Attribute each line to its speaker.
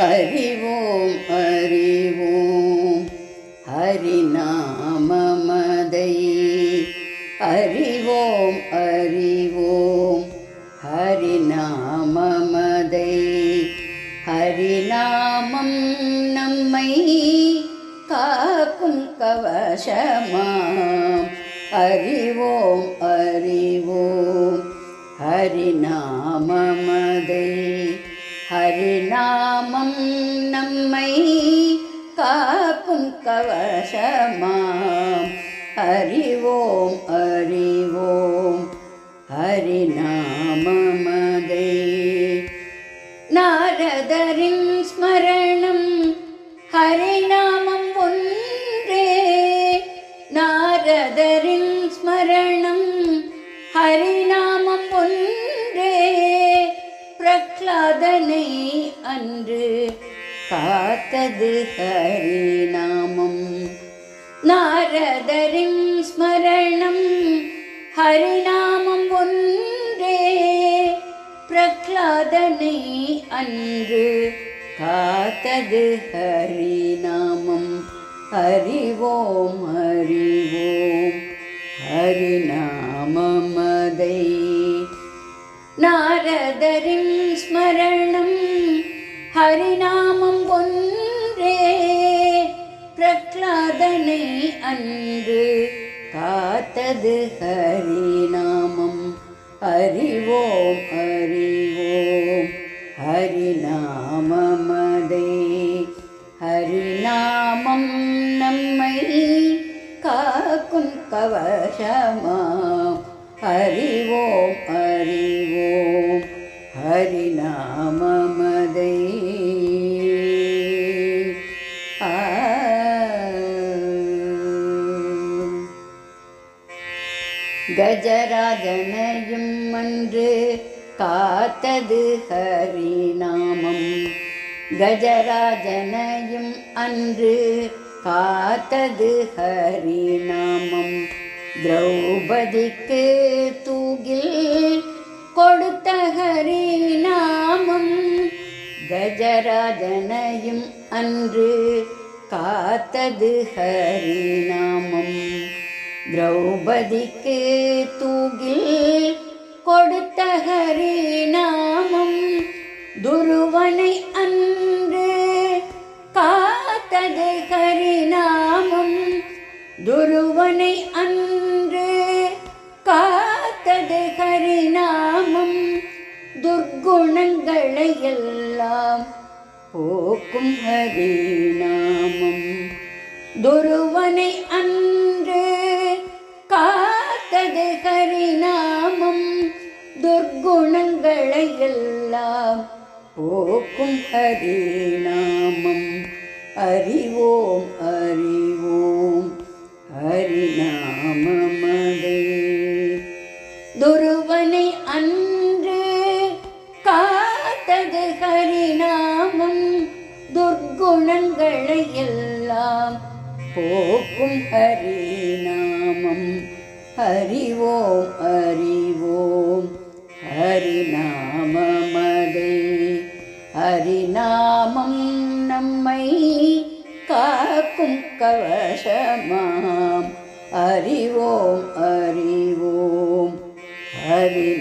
Speaker 1: அறிவோம் அறிவோம் ஹரிநாமமதை அறிவோம் அறிவோம் ஹரிநாமமதை ஹரிநாமம் நம்மை காக்கும் கவசமாம் அறிவோம் அறிவோம் ஹரிநாமமதை ஹரிநாமம் நம்மை காக்கும் கவசமாம் அறிவோம் அறிவோம் ஹரிநாமமதை நாரதரின் ஸ்மரணம் ஹரிநாமம் ஒன்றே நாரதரின் ஸ்மரணம் ஹரிநாமம் ஒன்றே பிரக்லாதனை அன்று காத்தது ஹரிநாமம் நாரதரின் ஸ்மரணம் ஹரிநாமம் ஒன்றே பிரக்லாதனை அன்று காத்தது ஹரிநாமம் அறிவோம் அறிவோம் ஹரிநாமமதை நாரதரின் ஸ்மரணம் ஹரிநாமம் ஒன்றே பிரக்லாதனை அன்று காத்தது ஹரிநாமம் அறிவோம் அறிவோம் ஹரிநாமமதை ஹரிநாமம் நம்மை காக்கும் கவசமாம் அறிவோம் அறிவோம் ஹரிநாமமதை கஜராஜனையும் அன்று காத்தது ஹரிநாமம் கஜராஜனையும் அன்று காத்தது ஹரிநாமம் திரௌபதிக்கு தூகில் கொடுத்த ஹரிநாமம் கஜராஜனையும் அன்று காத்தது ஹரிநாமம் திரௌபதிக்கு தூகில் கொடுத்த ஹரிநாமம் துருவனை அன்று காத்தது ஹரிநாமம் துருவனை அன்று காத்தது ஹரிநாமம் துர்குணங்களை எல்லாம் போக்கும் ஹரிநாமம் துருவனை அன்று காத்தது ஹரிநாமம் துர்குணங்களை எல்லாம் போக்கும் ஹரிநாமம் அறிவோம் அறிவோம் ஹரிநாமமதை துருவனை அன்று காத்தது ஹரிநாமம் துர்குணங்களை எல்லாம் போக்கும் ஹரிநாமம் அறிவோம் அறிவோம் ஹரிநாமமதை ஹரிநாமம் நம்மை காக்கும் கவசமாம் அறிவோம் அறிவோம் ஹரிநாமமதை